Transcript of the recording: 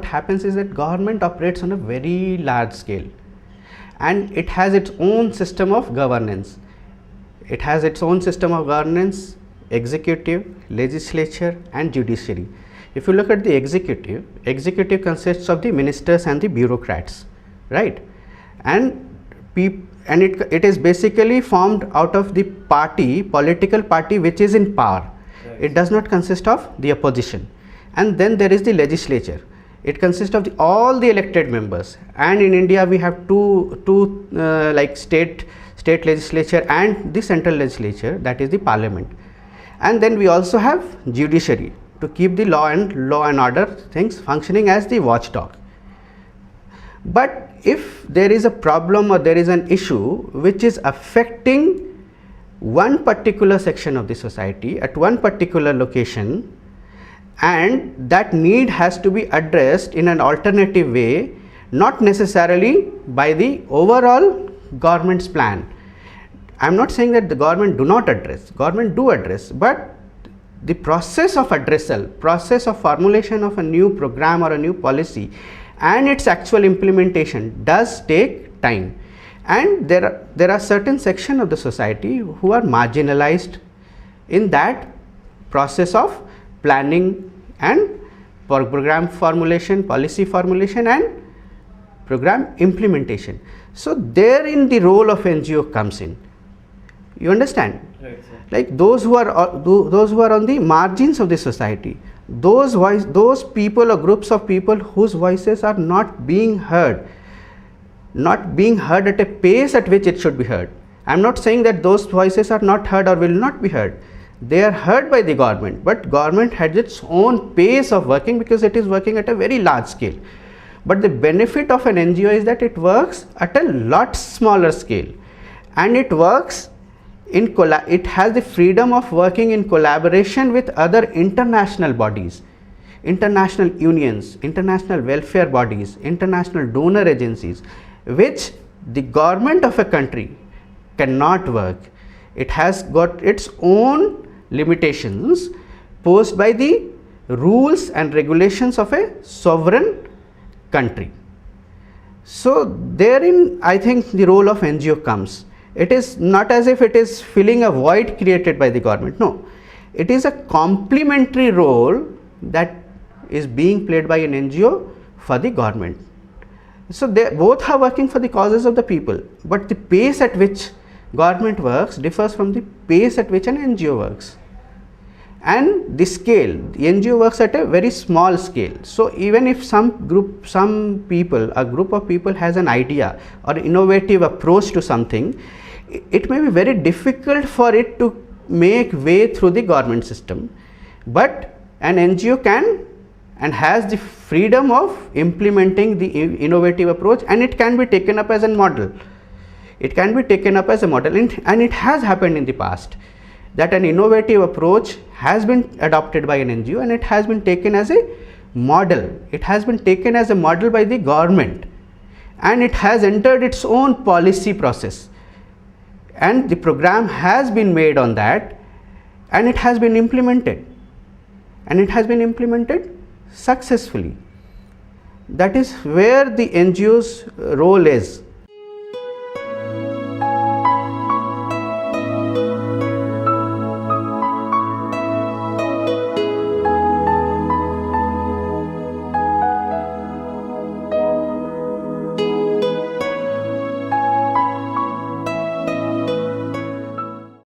what happens is that government operates on a very large scale, and it has its own system of governance. It has its own system of governance: executive, legislature and judiciary. If you look at the executive consists of the ministers and the bureaucrats, right? And it is basically formed out of the political party which is in power. Right. It does not consist of the opposition. And then there is the legislature. It consists of all the elected members. And in India we have two like state legislature and the central legislature, that is the parliament. And then we also have judiciary to keep the law and order things functioning as the watchdog. But if there is a problem or there is an issue which is affecting one particular section of the society at one particular location, and that need has to be addressed in an alternative way, not necessarily by the overall government's plan. I am not saying that the government do not address, government do address, but the process of addressal, process of formulation of a new program or a new policy and its actual implementation does take time. And there are certain sections of the society who are marginalized in that process of planning and program formulation, policy formulation and program implementation. So therein the role of NGO comes in. You understand? Right, sir. Like those who are on the margins of the society, those people or groups of people whose voices are not being heard at a pace at which it should be heard. I am not saying that those voices are not heard or will not be heard. They are heard by the government, but government has its own pace of working because it is working at a very large scale. But the benefit of an NGO is that it works at a lot smaller scale, and it works it has the freedom of working in collaboration with other international bodies, international unions, international welfare bodies, international donor agencies, which the government of a country cannot work. It has got its own limitations posed by the rules and regulations of a sovereign country. So therein I think the role of NGO comes. It is not as if it is filling a void created by the government. No, it is a complementary role that is being played by an NGO for the government. So they both are working for the causes of the people, but the pace at which government works differs from the pace at which an NGO works. And the scale, the NGO works at a very small scale. So even if a group of people has an idea or innovative approach to something, it may be very difficult for it to make way through the government system, but an NGO can and has the freedom of implementing the innovative approach, and it can be taken up as a model. It can be taken up as a model, and it has happened in the past that an innovative approach has been adopted by an NGO and it has been taken as a model. It has been taken as a model by the government, and it has entered its own policy process, and the program has been made on that, and it has been implemented, and it has been implemented successfully. That is where the NGO's role is.